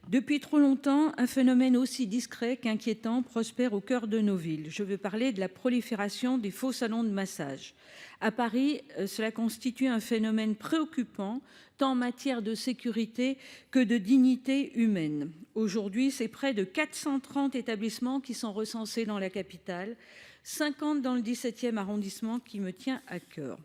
Depuis trop longtemps, un phénomène aussi discret qu'inquiétant prospère au cœur de nos villes. Je veux parler de la prolifération des faux salons de massage. À Paris, cela constitue un phénomène préoccupant, tant en matière de sécurité que de dignité humaine. Aujourd'hui, c'est près de 430 établissements qui sont recensés dans la capitale, 50 dans le 17e arrondissement qui me tient à cœur.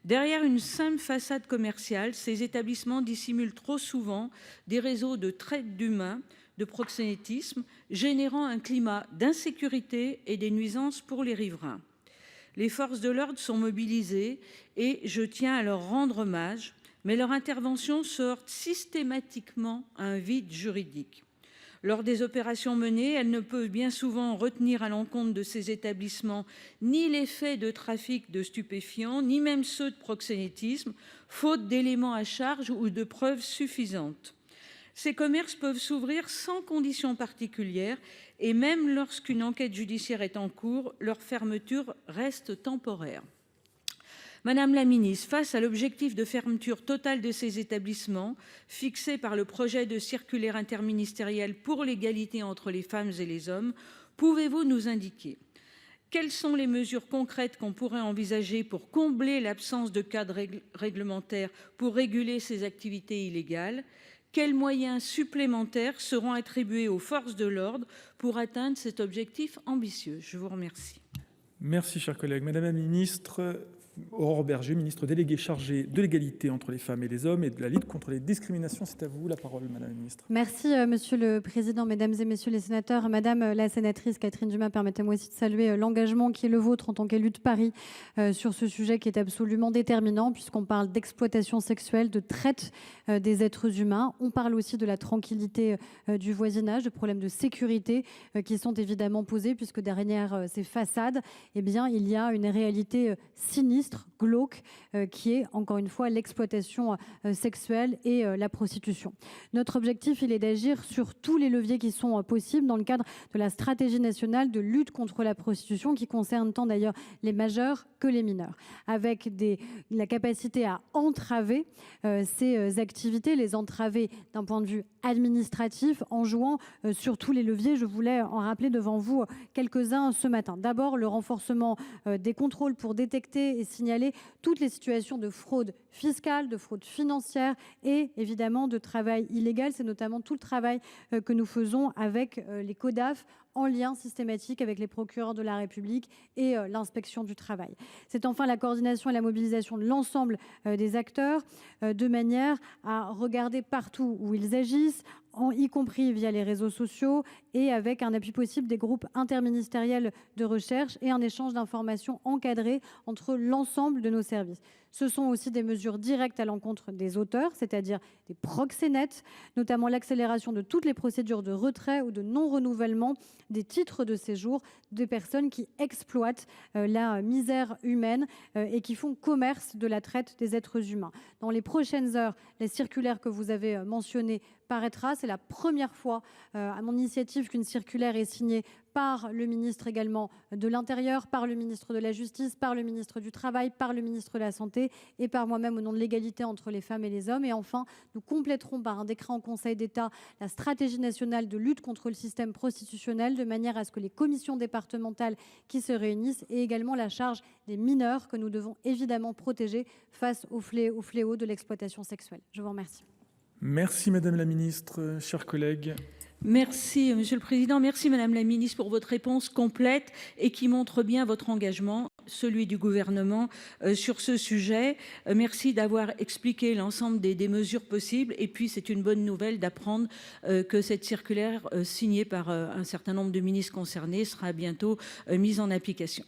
Derrière une simple façade commerciale, ces établissements dissimulent trop souvent des réseaux de traite d'humains, de proxénétisme, générant un climat d'insécurité et des nuisances pour les riverains. Les forces de l'ordre sont mobilisées et je tiens à leur rendre hommage, mais leur intervention se heurte systématiquement à un vide juridique. Lors des opérations menées, elles ne peuvent bien souvent retenir à l'encontre de ces établissements ni les faits de trafic de stupéfiants, ni même ceux de proxénétisme, faute d'éléments à charge ou de preuves suffisantes. Ces commerces peuvent s'ouvrir sans conditions particulières et même lorsqu'une enquête judiciaire est en cours, leur fermeture reste temporaire. Madame la ministre, face à l'objectif de fermeture totale de ces établissements, fixé par le projet de circulaire interministériel pour l'égalité entre les femmes et les hommes, pouvez-vous nous indiquer quelles sont les mesures concrètes qu'on pourrait envisager pour combler l'absence de cadre réglementaire pour réguler ces activités illégales? Quels moyens supplémentaires seront attribués aux forces de l'ordre pour atteindre cet objectif ambitieux? Je vous remercie. Merci, chers collègues. Madame la ministre Aurore Bergé, ministre déléguée chargée de l'égalité entre les femmes et les hommes et de la lutte contre les discriminations. C'est à vous la parole, Madame la ministre. Merci, Monsieur le Président, Mesdames et Messieurs les sénateurs. Madame la sénatrice Catherine Dumas, permettez-moi aussi de saluer l'engagement qui est le vôtre en tant qu'élue de Paris sur ce sujet qui est absolument déterminant, puisqu'on parle d'exploitation sexuelle, de traite des êtres humains. On parle aussi de la tranquillité du voisinage, de problèmes de sécurité qui sont évidemment posés, puisque derrière ces façades, eh bien, il y a une réalité sinistre, glauque, qui est encore une fois l'exploitation sexuelle et la prostitution. Notre objectif, il est d'agir sur tous les leviers qui sont possibles dans le cadre de la stratégie nationale de lutte contre la prostitution qui concerne tant d'ailleurs les majeurs que les mineurs, avec la capacité à entraver ces activités, les entraver d'un point de vue administratif en jouant sur tous les leviers. Je voulais en rappeler devant vous quelques-uns ce matin. D'abord, le renforcement des contrôles pour détecter et signaler toutes les situations de fraude fiscale, de fraude financière et évidemment de travail illégal. C'est notamment tout le travail que nous faisons avec les CODAF en lien systématique avec les procureurs de la République et l'inspection du travail. C'est enfin la coordination et la mobilisation de l'ensemble des acteurs de manière à regarder partout où ils agissent, y compris via les réseaux sociaux et avec un appui possible des groupes interministériels de recherche et un échange d'informations encadré entre l'ensemble de nos services. Ce sont aussi des mesures directes à l'encontre des auteurs, c'est-à-dire des proxénètes, notamment l'accélération de toutes les procédures de retrait ou de non-renouvellement des titres de séjour des personnes qui exploitent la misère humaine et qui font commerce de la traite des êtres humains. Dans les prochaines heures, la circulaire que vous avez mentionnée paraîtra. C'est la première fois à mon initiative qu'une circulaire est signée par le ministre également de l'Intérieur, par le ministre de la Justice, par le ministre du Travail, par le ministre de la Santé et par moi-même au nom de l'égalité entre les femmes et les hommes. Et enfin, nous compléterons par un décret en Conseil d'État la stratégie nationale de lutte contre le système prostitutionnel de manière à ce que les commissions départementales qui se réunissent aient également la charge des mineurs que nous devons évidemment protéger face au fléau de l'exploitation sexuelle. Je vous remercie. Merci Madame la Ministre, chers collègues. Merci Monsieur le Président, merci Madame la Ministre pour votre réponse complète et qui montre bien votre engagement, celui du gouvernement sur ce sujet. Merci d'avoir expliqué l'ensemble des mesures possibles et puis c'est une bonne nouvelle d'apprendre que cette circulaire signée par un certain nombre de ministres concernés sera bientôt mise en application.